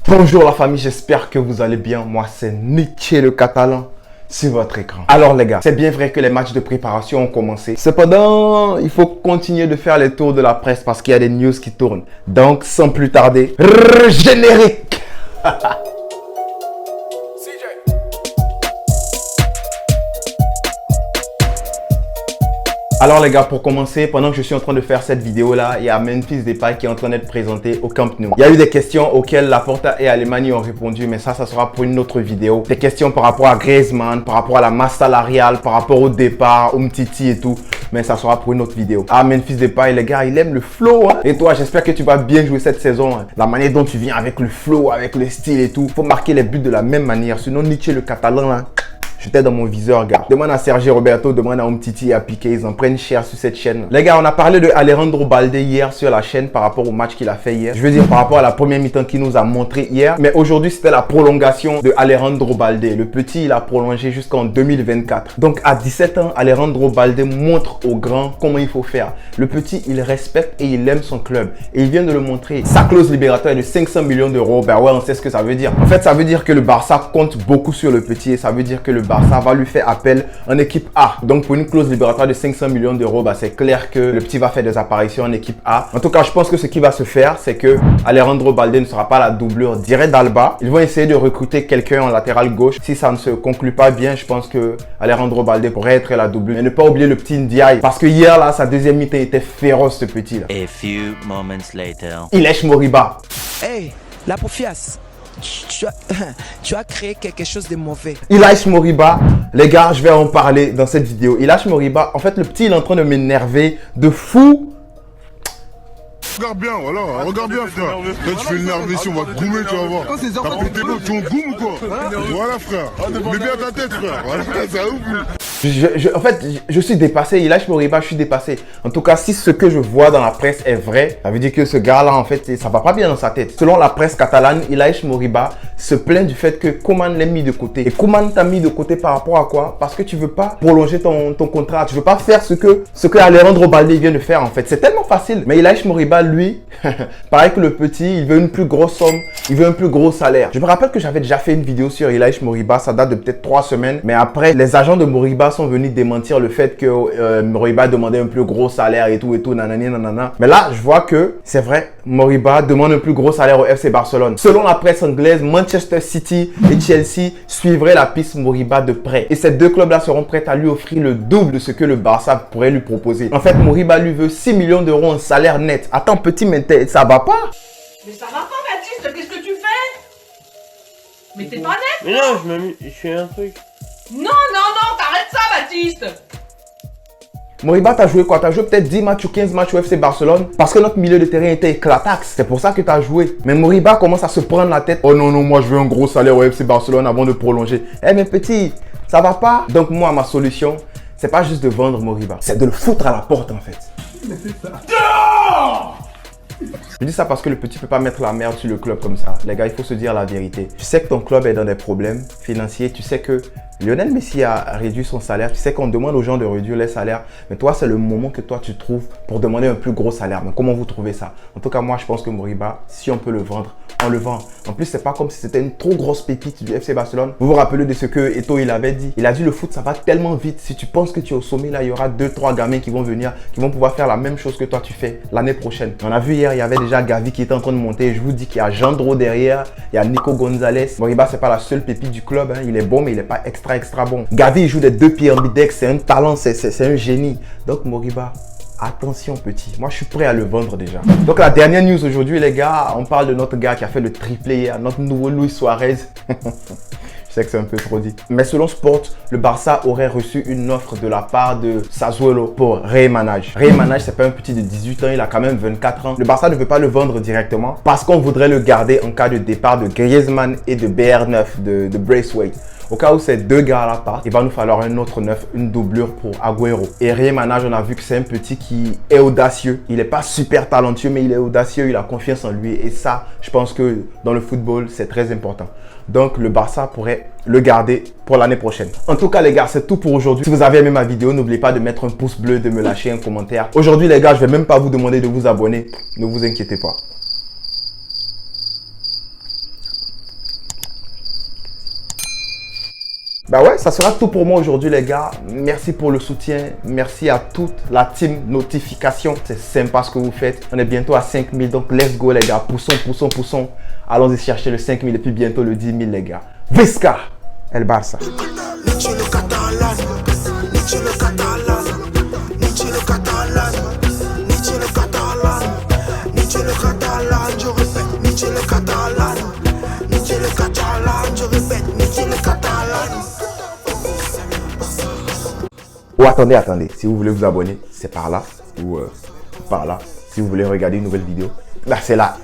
Bonjour la famille, j'espère que vous allez bien. Moi c'est Nietzsche le Catalan sur votre écran. Alors les gars, c'est bien vrai que les matchs de préparation ont commencé. Cependant, il faut continuer de faire les tours de la presse parce qu'il y a des news qui tournent. Donc sans plus tarder, générique. Alors les gars, pour commencer, pendant que je suis en train de faire cette vidéo là, il y a Memphis Depay qui est en train d'être présenté au Camp Nou. Il y a eu des questions auxquelles Laporta et Alemany ont répondu, mais ça sera pour une autre vidéo. Des questions par rapport à Griezmann, par rapport à la masse salariale, par rapport au départ, Umtiti et tout. Mais ça sera pour une autre vidéo. Ah, Memphis Depay, les gars, il aime le flow. Hein. Et toi, j'espère que tu vas bien jouer cette saison. Hein. La manière dont tu viens avec le flow, avec le style et tout. Faut marquer les buts de la même manière. Sinon, Nietzsche le Catalan là. J'étais dans mon viseur, gars. Demande à Sergio Roberto, demande à Umtiti et à Piqué. Ils en prennent cher sur cette chaîne. Les gars, on a parlé de Alejandro Balde hier sur la chaîne par rapport au match qu'il a fait hier. Je veux dire par rapport à la première mi-temps qu'il nous a montré hier. Mais aujourd'hui, c'était la prolongation de Alejandro Balde. Le petit, il a prolongé jusqu'en 2024. Donc, à 17 ans, Alejandro Balde montre aux grands comment il faut faire. Le petit, il respecte et il aime son club. Et il vient de le montrer. Sa clause libératoire est de 500 millions d'euros. Ben ouais, on sait ce que ça veut dire. En fait, ça veut dire que le Barça compte beaucoup sur le petit. Et ça veut dire que le Barça va lui faire appel en équipe A. Donc pour une clause libératoire de 500 millions d'euros, bah, c'est clair que le petit va faire des apparitions en équipe A. En tout cas, je pense que ce qui va se faire, c'est que Alejandro Balde ne sera pas la doublure directe d'Alba. Ils vont essayer de recruter quelqu'un en latéral gauche. Si ça ne se conclut pas bien, je pense que Alejandro Balde pourrait être la doublure. Mais ne pas oublier le petit Ndiaye. Parce que hier, là, sa deuxième mi-temps était féroce, ce petit là. A few moments later. Ilaix Moriba. Hey, la Profias. Tu as créé quelque chose de mauvais. Ilaix Moriba, les gars, je vais en parler dans cette vidéo. Ilaix Moriba, en fait, le petit, il est en train de m'énerver de fou. Regarde bien, voilà, regarde bien, frère. Là, tu fais l'énerver ici, on va te goumer, tu vas voir. T'as pété l'eau, tu en goumes ou quoi? Voilà, frère. Mets bien ta tête, frère. Voilà, ça ouvre. En fait, je suis dépassé. Ilaix Moriba, je suis dépassé. En tout cas, si ce que je vois dans la presse est vrai, ça veut dire que ce gars-là, en fait, ça va pas bien dans sa tête. Selon la presse catalane, Ilaix Moriba se plaint du fait que Koeman l'a mis de côté. Et Koeman t'a mis de côté par rapport à quoi? Parce que tu veux pas prolonger ton contrat. Tu veux pas faire ce que Alejandro Balde vient de faire, en fait. C'est tellement facile. Mais Ilaix Moriba, lui, pareil que le petit, il veut une plus grosse somme. Il veut un plus gros salaire. Je me rappelle que j'avais déjà fait une vidéo sur Ilaix Moriba. Ça date de peut-être 3 semaines. Mais après, les agents de Moriba sont venus démentir le fait que Moriba demandait un plus gros salaire et tout, nanani, nanana. Mais là, je vois que c'est vrai, Moriba demande un plus gros salaire au FC Barcelone. Selon la presse anglaise, Manchester City et Chelsea suivraient la piste Moriba de près. Et ces deux clubs-là seront prêts à lui offrir le double de ce que le Barça pourrait lui proposer. En fait, Moriba lui veut 6 millions d'euros en salaire net. Attends, petit, mais ça va pas? Mais ça va pas, Baptiste, qu'est-ce que tu fais? Mais t'es pas net? Mais non, je fais un truc. Non, t'arrêtes ça, Baptiste! Moriba, t'as joué quoi? T'as joué peut-être 10 matchs ou 15 matchs au FC Barcelone parce que notre milieu de terrain était éclataxe. C'est pour ça que t'as joué. Mais Moriba commence à se prendre la tête. Oh non, moi je veux un gros salaire au FC Barcelone avant de prolonger. Eh mais petit, ça va pas? Donc moi, ma solution, c'est pas juste de vendre Moriba. C'est de le foutre à la porte en fait. Mais c'est ça. Je dis ça parce que le petit peut pas mettre la merde sur le club comme ça. Les gars, il faut se dire la vérité. Tu sais que ton club est dans des problèmes financiers. Tu sais que Lionel Messi a réduit son salaire. Tu sais qu'on demande aux gens de réduire les salaires. Mais toi, c'est le moment que toi, tu trouves pour demander un plus gros salaire. Mais comment vous trouvez ça? En tout cas, moi, je pense que Moriba, si on peut le vendre, on le vend. En plus, c'est pas comme si c'était une trop grosse pépite du FC Barcelone. Vous vous rappelez de ce que Eto'o il avait dit? Il a dit le foot, ça va tellement vite. Si tu penses que tu es au sommet, là, il y aura 2-3 gamins qui vont venir, qui vont pouvoir faire la même chose que toi, tu fais l'année prochaine. On a vu hier, il y avait déjà Gavi qui était en train de monter. Je vous dis qu'il y a Jandro derrière. Il y a Nico Gonzalez. Moriba, c'est pas la seule pépite du club. Hein. Il est bon, mais il n'est pas extra bon. Gavi, il joue des 2 pieds ambidex. C'est un talent, c'est un génie. Donc, Moriba, attention petit, moi je suis prêt à le vendre déjà. Donc la dernière news aujourd'hui les gars, on parle de notre gars qui a fait le triplé hier, notre nouveau Luis Suarez. Je sais que c'est un peu trop dit. Mais selon Sport, le Barça aurait reçu une offre de la part de Sassuolo pour Rey Manage. Rey Manage, c'est pas un petit de 18 ans, il a quand même 24 ans. Le Barça ne veut pas le vendre directement parce qu'on voudrait le garder en cas de départ de Griezmann et de BR9, de Braithwaite. Au cas où ces deux gars-là partent, il va nous falloir un autre neuf, une doublure pour Agüero. Et Rey Manage, on a vu que c'est un petit qui est audacieux. Il n'est pas super talentueux, mais il est audacieux, il a confiance en lui. Et ça, je pense que dans le football, c'est très important. Donc, le Barça pourrait le garder pour l'année prochaine. En tout cas, les gars, c'est tout pour aujourd'hui. Si vous avez aimé ma vidéo, n'oubliez pas de mettre un pouce bleu, de me lâcher un commentaire. Aujourd'hui, les gars, je ne vais même pas vous demander de vous abonner. Ne vous inquiétez pas. Bah ouais, ça sera tout pour moi aujourd'hui les gars. Merci pour le soutien. Merci à toute la team notification. C'est sympa ce que vous faites. On est bientôt à 5000. Donc let's go les gars. Poussons. Allons-y chercher le 5000 et puis bientôt le 10 000 les gars. Visca El Barça. Oh, attendez. Si vous voulez vous abonner, c'est par là ou par là. Si vous voulez regarder une nouvelle vidéo, là c'est là.